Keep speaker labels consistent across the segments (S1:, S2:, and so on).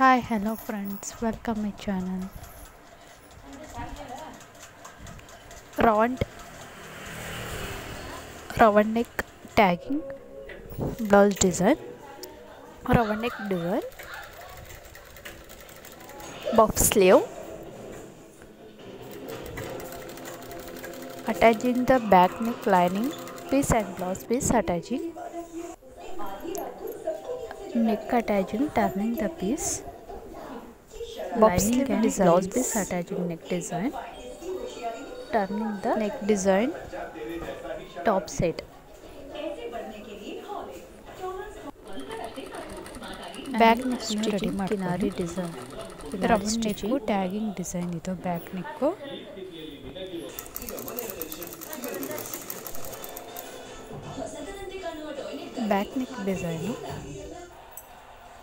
S1: Hi, hello friends, welcome my channel. Round round neck tagging blouse design, round neck design, buff sleeve, attaching the back neck lining piece and blouse piece attaching, neck attaching, turning the piece, buff
S2: Lining
S1: sleeve
S2: and blouse
S1: designs,
S2: piece attaching neck design,
S1: turning the neck design, top side,
S2: and
S1: back neck
S2: ready
S1: stitching,
S2: ಮಾಡ್ಕೊಳ್ಳಿ
S1: kinari design,
S2: ಕಿನಾರಿ
S1: round neck
S2: stitching
S1: tagging design ಇದು back neck. Back neck design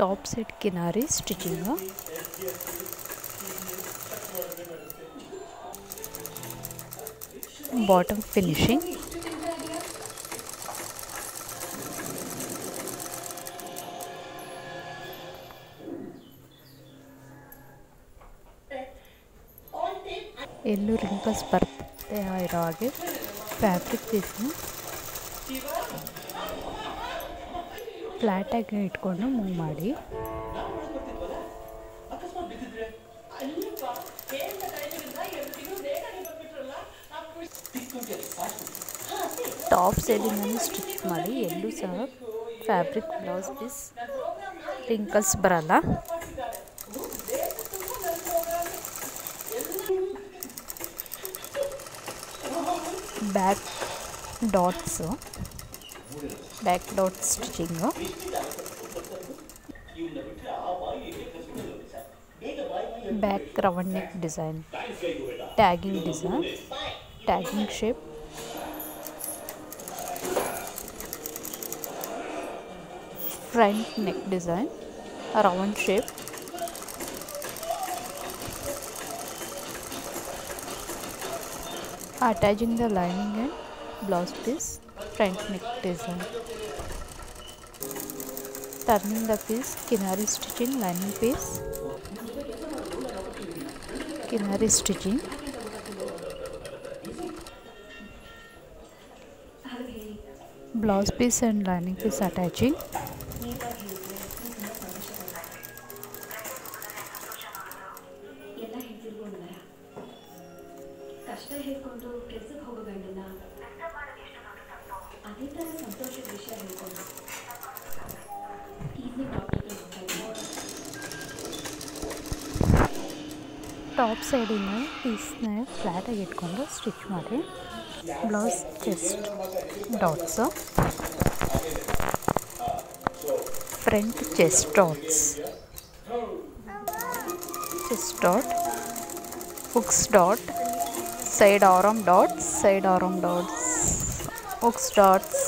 S1: top side ಕಿನಾರಿ stitching bottom finishing ಎಲ್ಲೂ wrinkles ಬರ್ತದೆ ಇರೋ ಹಾಗೆ fabric ಪೀಸ್ನ ಫ್ಲ್ಯಾಟಾಗಿ ಇಟ್ಕೊಂಡು move ಮಾಡಿ. ಟಾಪ್ ಸೈಡಿಂದಲೂ ಸ್ಟಿಚ್ ಮಾಡಿ, ಎಲ್ಲೂ ಸಹ ಫ್ಯಾಬ್ರಿಕ್ ಬ್ಲೌಸ್ ಪೀಸ್ ರಿಂಕಲ್ಸ್ ಬರಲ್ಲ. Back dots back dot stitching back round neck design, tagging design, tagging shape, front neck design, round shape, attaching the lining and blouse piece, front neck design, turning the piece, kinari stitching, lining piece, kinari stitching, blouse piece and lining piece attaching,
S3: ಕಷ್ಟ ಹೇಳ್ಕೊಂಡು ಕೆಲಸಕ್ಕೆ ಹೋಗೋ ಗಂಡನ್ನ ಅದೇ ಥರ ಸಂತೋಷದ ವಿಷಯ ಹೇಳ್ಕೊಂಡು evening ಡಾಕ್ಟರ್ಗೆ ಹೋಗ್ತಾ
S1: ಟಾಪ್ ಸೈಡಿಂದ ಪೀಸ್ನ ಫ್ಲ್ಯಾಟಾಗಿ ಇಟ್ಕೊಂಡು ಸ್ಟಿಚ್ ಮಾಡಿ. Blouse chest dots, front chest dots, chest dot, hooks dot, side arm dots, side arm dots, hooks dots,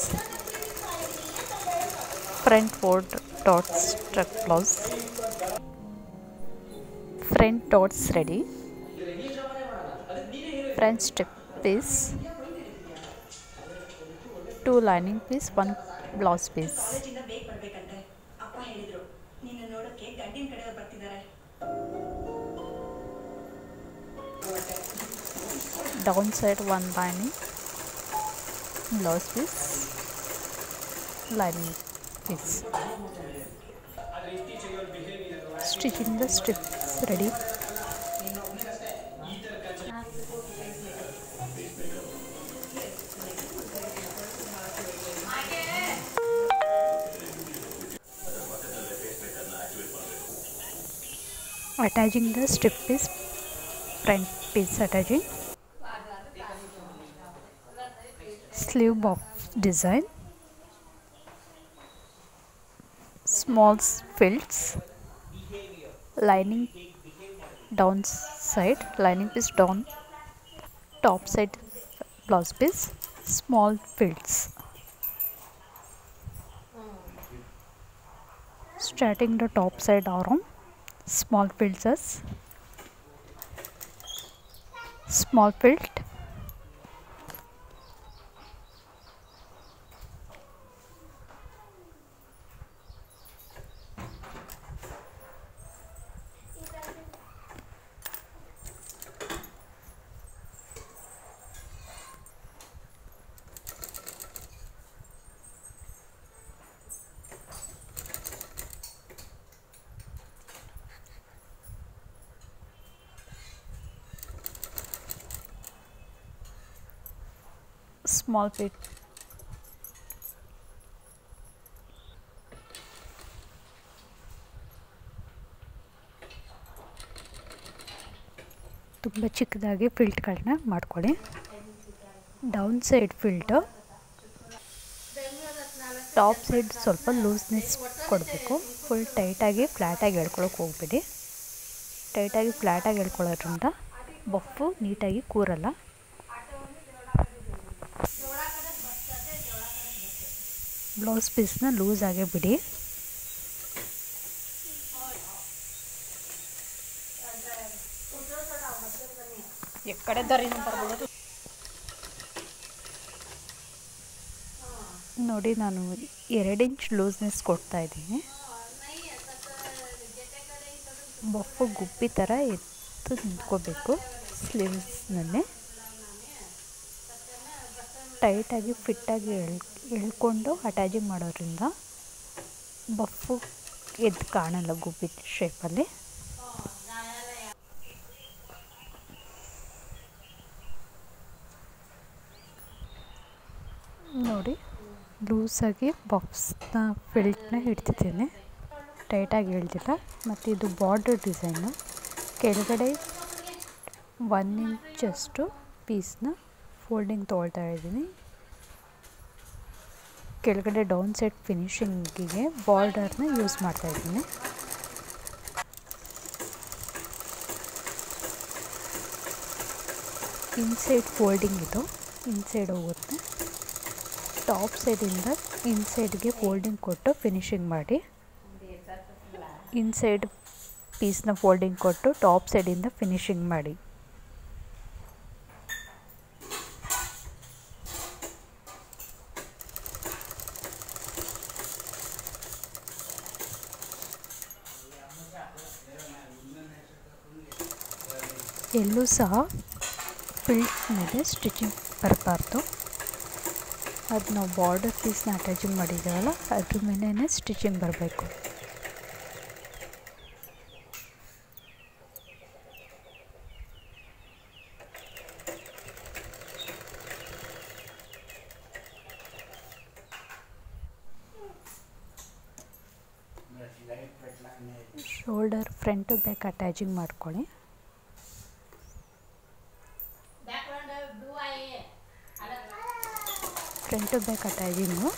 S1: front 4 dots, struck blouse, front dots ready, front strip piece, 2 lining piece, 1 blouse piece,
S3: ಬೇಗ ಬರಬೇಕಂತೆ ಅಪ್ಪ ಹೇಳಿದ್ರು ನಿನ್ನ ನೋಡಕ್ಕೆ ಗಂಡಿನ ಕಡೆಯವರು ಬರ್ತಿದ್ದಾರೆ.
S1: downside 1 lining, blouse piece, lining piece, stitching the strips ready. Attaching the strip piece, front piece attaching, sleeve box design, small filts, lining down side, lining piece down, top side blouse piece, small filts, starting the top side arm, small filts as small filt, small fit. ತುಂಬ ಚಿಕ್ಕದಾಗಿ ಫಿಲ್ಟ್ಗಳನ್ನ ಮಾಡ್ಕೊಳ್ಳಿ. Down side ಫಿಲ್ಟು, top side ಸ್ವಲ್ಪ ಲೂಸ್ನೆಸ್ ಕೊಡಬೇಕು. Full ಟೈಟಾಗಿ ಫ್ಲ್ಯಾಟಾಗಿ ಎಳ್ಕೊಳಕ್ಕೆ ಹೋಗ್ಬೇಡಿ. ಟೈಟಾಗಿ ಫ್ಲ್ಯಾಟಾಗಿ ಎಳ್ಕೊಳ್ಳೋದ್ರಿಂದ ಬಫ್ಫು ನೀಟಾಗಿ ಕೂರಲ್ಲ. Blouse ಪೀಸ್ನ ಲೂಸಾಗೇ ಬಿಡಿ. ನೋಡಿ, ನಾನು 2 ಇಂಚ್ ಲೂಸ್ನೆಸ್ ಕೊಡ್ತಾ ಇದ್ದೀನಿ. ಬಫ್ಫು ಗುಬ್ಬಿ ಥರ ಎತ್ತು ನಿಂತ್ಕೋಬೇಕು. ಸ್ಲೀವ್ಸ್ನಲ್ಲಿ ಟೈಟಾಗಿ ಫಿಟ್ಟಾಗಿ ಎಳ್ಕೊಂಡು ಅಟ್ಯಾಚಿಂಗ್ ಮಾಡೋದ್ರಿಂದ ಬಫ್ಫು ಎದ್ದು ಕಾಣಲ್ಲ ಗುಬ್ಬಿ ಶೇಪಲ್ಲಿ. ನೋಡಿ, ಲೂಸಾಗಿ ಬಫ್ಸ್ನ ಫಿಲ್ಟ್ನ ಹಿಡ್ತಿದ್ದೇನೆ, ಟೈಟಾಗಿ ಹೇಳ್ತಿಲ್ಲ. ಮತ್ತು ಇದು ಬಾರ್ಡರ್ ಡಿಸೈನು. ಕೆಳಗಡೆ 1 ಇಂಚಷ್ಟು ಪೀಸ್ನ ಫೋಲ್ಡಿಂಗ್ ತೊಗೊಳ್ತಾ ಇದ್ದೀನಿ. ಕೆಳಗಡೆ ಡೌನ್ ಸೈಡ್ ಫಿನಿಶಿಂಗಿಗೆ ಬಾರ್ಡರ್ನ ಯೂಸ್ ಮಾಡ್ತಾ ಇದ್ದೀನಿ. ಇನ್ಸೈಡ್ ಫೋಲ್ಡಿಂಗ್ ಇದು, ಇನ್ಸೈಡ್ ಹೋಗುತ್ತೆ. ಟಾಪ್ ಸೈಡಿಂದ ಇನ್ಸೈಡ್ಗೆ ಫೋಲ್ಡಿಂಗ್ ಕೊಟ್ಟು ಫಿನಿಶಿಂಗ್ ಮಾಡಿ. ಇನ್ಸೈಡ್ ಪೀಸ್ನ ಫೋಲ್ಡಿಂಗ್ ಕೊಟ್ಟು ಟಾಪ್ ಸೈಡಿಂದ ಫಿನಿಶಿಂಗ್ ಮಾಡಿ. ಎಲ್ಲೂ ಸಹ ಫಿಲ್ಟ್ ಮೇಲೆ ಸ್ಟಿಚಿಂಗ್ ಬರಬಾರ್ದು. ಅದು ನಾವು ಬಾರ್ಡರ್ ಪೀಸ್ನ ಅಟ್ಯಾಚಿಂಗ್ ಮಾಡಿದ್ದೀವಲ್ಲ, ಅದ್ರ ಮೇಲೇ ಸ್ಟಿಚಿಂಗ್ ಬರಬೇಕು. Shoulder front to back attaching ಮಾಡ್ಕೊಳ್ಳಿ. ಫ್ರಂಟ್ ಟು ಬ್ಯಾಕ್ ಅಟ್ಯಾಚಿಂಗು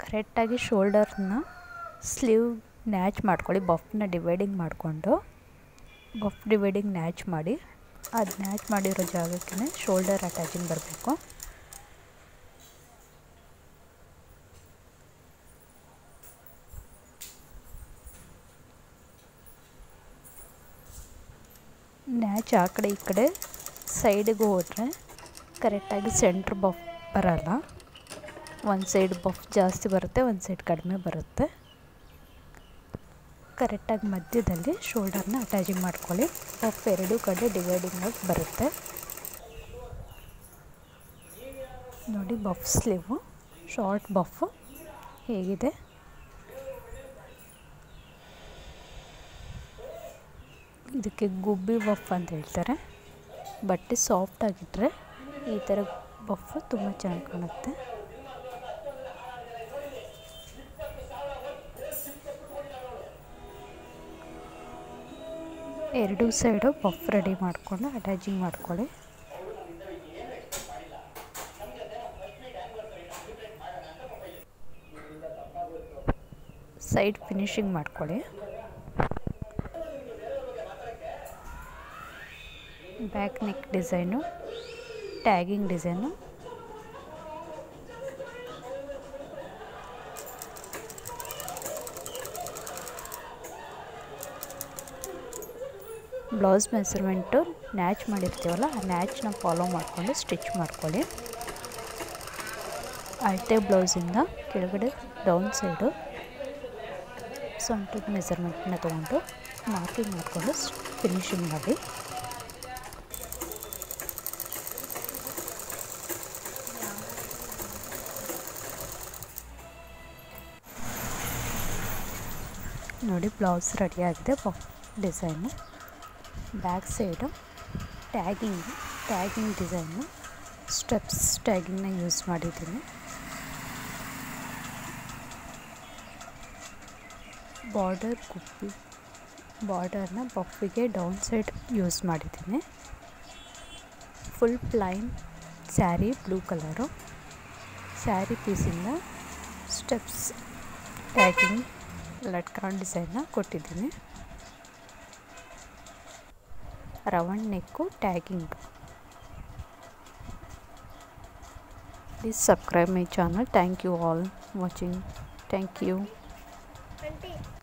S1: ಕರೆಕ್ಟಾಗಿ ಶೋಲ್ಡರ್ನ ಸ್ಲೀವ್ ನ್ಯಾಚ್ ಮಾಡ್ಕೊಳ್ಳಿ. ಬಫ್ನ ಡಿವೈಡಿಂಗ್ ಮಾಡಿಕೊಂಡು ಬಫ್ ಡಿವೈಡಿಂಗ್ ನ್ಯಾಚ್ ಮಾಡಿ, ಅದು ನ್ಯಾಚ್ ಮಾಡಿರೋ ಜಾಗಕ್ಕೆ ಶೋಲ್ಡರ್ ಅಟ್ಯಾಚಿಂಗ್ ಬರಬೇಕು. ನ್ಯಾಚ್ ಆ ಕಡೆ ಈ ಕಡೆ ಸೈಡಿಗೆ ಹೋದರೆ ಕರೆಕ್ಟಾಗಿ ಸೆಂಟ್ರ್ ಬಫ್ ಬರಲ್ಲ. ಒಂದು ಸೈಡ್ ಬಫ್ ಜಾಸ್ತಿ ಬರುತ್ತೆ, ಒಂದು ಸೈಡ್ ಕಡಿಮೆ ಬರುತ್ತೆ. ಕರೆಕ್ಟಾಗಿ ಮಧ್ಯದಲ್ಲಿ ಶೋಲ್ಡರ್ನ ಅಟ್ಯಾಚಿಂಗ್ ಮಾಡ್ಕೊಳ್ಳಿ. ಬಫ್ ಎರಡೂ ಕಡೆ ಡಿವೈಡಿಂಗ್ ಆಗಿ ಬರುತ್ತೆ. ನೋಡಿ, ಬಫ್ ಸ್ಲೀವು ಶಾರ್ಟ್ ಬಫ್ ಹೇಗಿದೆ. ಇದಕ್ಕೆ ಗುಬ್ಬಿ ಬಫ್ ಅಂತ ಹೇಳ್ತಾರೆ. ಬಟ್ಟೆ ಸಾಫ್ಟಾಗಿದ್ದರೆ ಈ ಥರ ಬಫ್ ತುಂಬ ಚೆನ್ನಾಗಿ ಕಾಣುತ್ತೆ. ಎರಡೂ ಸೈಡು ಬಫ್ ರೆಡಿ ಮಾಡಿಕೊಂಡು ಅಟ್ಯಾಚಿಂಗ್ ಮಾಡ್ಕೊಳ್ಳಿ. ಸೈಡ್ ಫಿನಿಶಿಂಗ್ ಮಾಡ್ಕೊಳ್ಳಿ. Back neck design, tagging design. Blouse measurement notch ಮಾಡಿರ್ತೀವಲ್ಲ, ಆ ನ್ಯಾಚ್ನ ಫಾಲೋ ಮಾಡಿಕೊಂಡು ಸ್ಟಿಚ್ ಮಾಡ್ಕೊಳ್ಳಿ. ಅಳತೆ ಬ್ಲೌಸಿಂದ ಕೆಳಗಡೆ ಡೌನ್ ಸೈಡು ಸೊಂಟದ ಮೆಸರ್ಮೆಂಟ್ನ ತೊಗೊಂಡು ಮಾರ್ಕಿಂಗ್ ಮಾಡಿಕೊಂಡು ಫಿನಿಶಿಂಗ್ ಮಾಡಿ. ನೋಡಿ, ಬ್ಲೌಸ್ ರೆಡಿಯಾಗಿದೆ. Design. Back side tagging design, steps ಟ್ಯಾಗಿಂಗ್ನ ಯೂಸ್ ಮಾಡಿದ್ದೀನಿ. ಬಾರ್ಡರ್ನ ಪಫಿಗೆ ಡೌನ್ ಸೈಡ್ ಯೂಸ್ ಮಾಡಿದ್ದೀನಿ. Full plain sari, blue colour sari ಪೀಸಿಂದ ಸ್ಟೆಪ್ಸ್ ಟ್ಯಾಗಿಂಗ್ ಲಟ್ಕನ್ ಡಿಸೈನ್ನ ಕೊಟ್ಟಿದ್ದೀನಿ. Round neck tagging. Please subscribe my channel. Thank you all watching. Thank you.